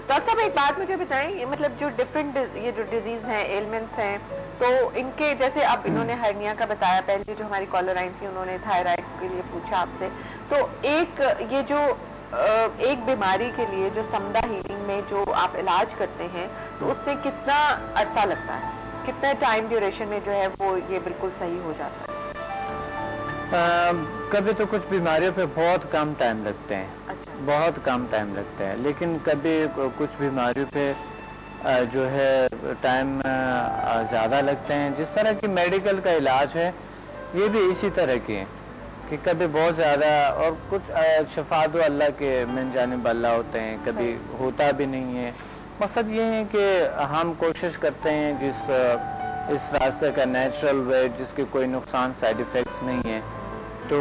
Doctor صاحب ایک بات مجھے بتائیں, یہ مطلب جو ڈفرینٹ یہ جو ڈیزیز ہیں, ایلمنٹس ہیں, تو ان کے جیسے اب انہوں نے ہرنیا کا بتایا, پہلے جو ہماری کالر آئی تھی انہوں نے تھائرائڈ کے لیے پوچھا آپ سے, تو ایک یہ جو ایک بیماری کے لیے جو سمدہ ہیلنگ میں جو آپ علاج کرتے ہیں تو اس میں کتنا عرصہ لگتا ہے, کتنے ٹائم ڈیوریشن میں جو ہے وہ یہ بالکل صحیح ہو جاتا ہے؟ کبھی تو کچھ بیماریوں پہ بہت کم ٹائم لگتے ہیں, بہت کم ٹائم لگتا ہے, لیکن کبھی کچھ بیماریوں پہ جو ہے ٹائم زیادہ لگتے ہیں. جس طرح کی میڈیکل کا علاج ہے یہ بھی اسی طرح کی ہے کہ کبھی بہت زیادہ, اور کچھ شفا دو اللہ کے من جانب اللہ ہوتے ہیں, کبھی ہوتا بھی نہیں ہے. مقصد یہ ہے کہ ہم کوشش کرتے ہیں اس راستے کا نیچرل وے, جس کے کوئی نقصان سائیڈ ایفیکٹس نہیں ہیں, تو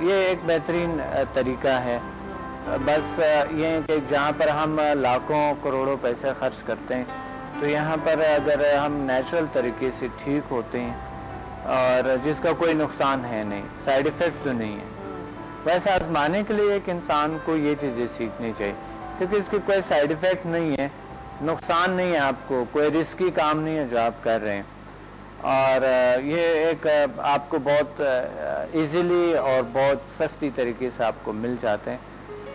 یہ ایک بہترین طریقہ ہے. بس یہ ہے کہ جہاں پر ہم لاکھوں کروڑوں پیسے خرچ کرتے ہیں, تو یہاں پر اگر ہم نیچرل طریقے سے ٹھیک ہوتے ہیں اور جس کا کوئی نقصان ہے نہیں, سائیڈ ایفیکٹ تو نہیں ہے, ویسے آزمانے کے لیے ایک انسان کو یہ چیزیں سیکھنی چاہیے, کیونکہ اس کی کوئی سائیڈ ایفیکٹ نہیں ہے, نقصان نہیں ہے, آپ کو کوئی رسکی کام نہیں ہے جو آپ کر رہے ہیں, اور یہ ایک آپ کو بہت ایزیلی اور بہت سستی طریقے سے آپ کو مل جاتے ہیں.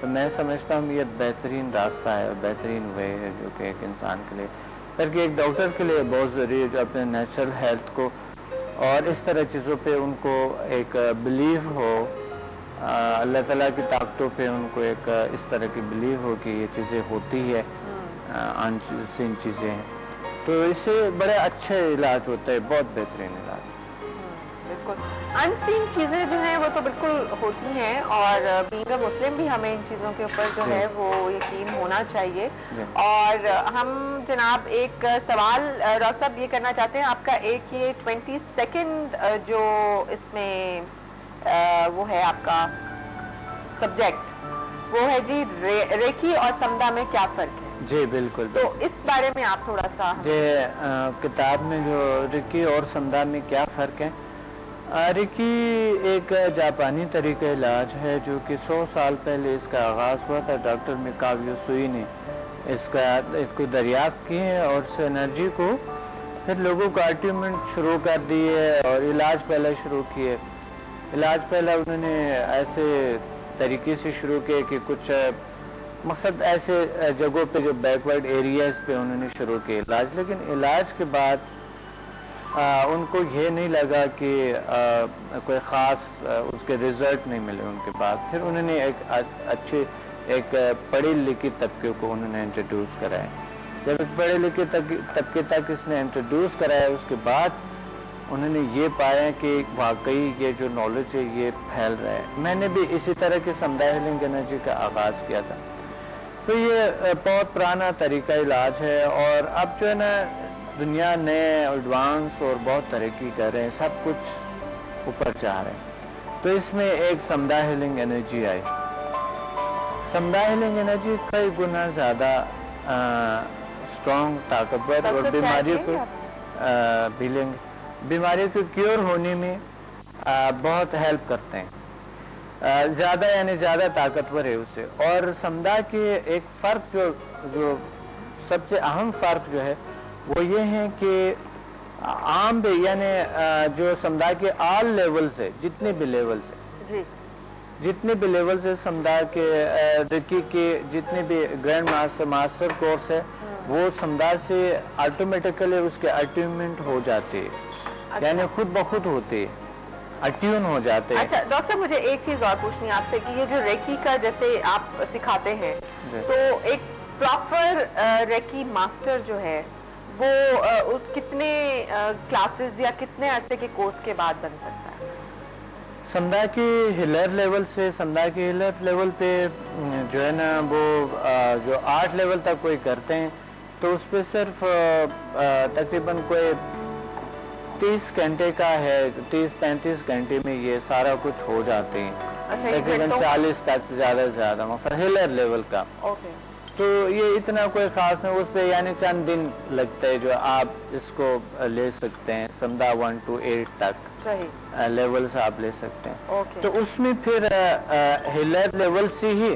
تو میں سمجھتا ہوں یہ بہترین راستہ ہے, بہترین وے ہے جو کہ ایک انسان کے لیے, بلکہ ایک ڈاکٹر کے لیے بہت ضروری ہے جو اپنے نیچرل ہیلتھ کو اور اس طرح چیزوں پہ ان کو ایک بلیف ہو, اللہ تعالیٰ کی طاقتوں پہ ان کو ایک اس طرح کی بلیف ہو کہ یہ چیزیں ہوتی ہے, ان سین چیزیں ہیں, تو اس سے بڑے اچھے علاج ہوتا ہے, بہت بہترین علاج. بالکل ان سین چیزیں جو ہیں وہ تو بالکل ہوتی ہیں, اور بینگ اے مسلم بھی ہمیں ان چیزوں کے اوپر جو ہے وہ یقین ہونا چاہیے. اور ہم جناب ایک سوال ڈاکٹر صاحب یہ کرنا چاہتے ہیں, آپ کا ایک یہ 20 سیکنڈ جو اس میں وہ ہے آپ کا سبجیکٹ, وہ ہے جی ریکی اور سمدھا میں کیا فرق ہے؟ جی بالکل, تو اس بارے میں آپ تھوڑا سا کتاب میں جو ریکی اور سمدھا میں کیا فرق ہے. ریکی ایک جاپانی طریقہ علاج ہے جو کہ 100 سال پہلے اس کا آغاز ہوا تھا. ڈاکٹر میکاویو سوئی نے اس کو دریافت کی ہے, اور اس انرجی کو پھر لوگوں کو ٹریٹمنٹ شروع کر دی ہے, اور علاج پہلا شروع کیے. علاج پہلا انہوں نے ایسے طریقے سے شروع کیے کہ کچھ مقصد ایسے جگہوں پہ جو بیکورڈ ایریاز پہ انہوں نے شروع کیے علاج, لیکن علاج کے بعد ان کو یہ نہیں لگا کہ کوئی خاص اس کے رزلٹ نہیں ملے ان کے بعد. پھر انہوں نے ایک پڑھی لکھی طبقے کو انہوں نے انٹروڈیوس کرایا. جب ایک پڑھے لکھے طبقے تک اس نے انٹروڈیوس کرایا, اس کے بعد انہوں نے یہ پایا کہ واقعی یہ جو نالج ہے یہ پھیل رہا ہے. میں نے بھی اسی طرح کے سمدھا ہیلنگ انرجی کا آغاز کیا تھا. تو یہ بہت پرانا طریقہ علاج ہے, اور اب جو ہے نا دنیا نئے ایڈوانس اور بہت ترقی کر رہے ہیں, سب کچھ اوپر جا رہے ہیں. تو اس میں ایک سمدھا ہیلنگ انرجی آئی. سمدھا ہیلنگ انرجی کئی گنا زیادہ اسٹرانگ, طاقتور, اور بیماریوں کو کیور ہونے میں بہت ہیلپ کرتے ہیں, زیادہ یعنی زیادہ طاقتور ہے اسے. اور سمدھا کے ایک فرق جو سب سے اہم فرق جو ہے وہ یہ ہے کہ عام بھی یعنی جو سمدھا کے آل لیول سے جتنے بھی لیول سے جتنے بھی لیول سے سمدھا کے ریکی کے جتنے بھی گرینڈ ماسٹر کورس ہے, وہ سمدھا سے آٹومیٹیکلی اس کے اٹیونمنٹ ہو جاتے ہیں, یعنی خود بخود ہوتے ہیں, اٹیون ہو جاتے ہیں. اچھا ڈاکٹر صاحب مجھے ایک چیز اور پوچھنی ہے آپ سے کہ یہ جو ریکی کا جیسے آپ سکھاتے ہیں, تو ایک پراپر ریکی ماسٹر جو ہے وہ کتنے کلاسز یا کتنے عرصے کے کورس کے بعد بن سکتا ہے؟ سمدھا کی ہیلر لیول سے, سمدھا کی ہیلر لیول پہ جو ہے نا وہ جو 8 لیول تک کوئی کرتے ہیں تو اس پہ صرف تقریباً کوئی 30 گھنٹے کا ہے, 30-35 گھنٹے میں یہ سارا کچھ ہو جاتے ہیں, تقریباً 40 تک زیادہ سے زیادہ مقصد ہیلر لیول کا. تو یہ اتنا کوئی خاص نہیں, اس پہ یعنی چند دن لگتے ہیں جو آپ اس کو لے سکتے ہیں. سمدھا 1 to 8 تک لیول سے آپ لے سکتے ہیں. تو اس میں پھر ہیلر لیول سے ہی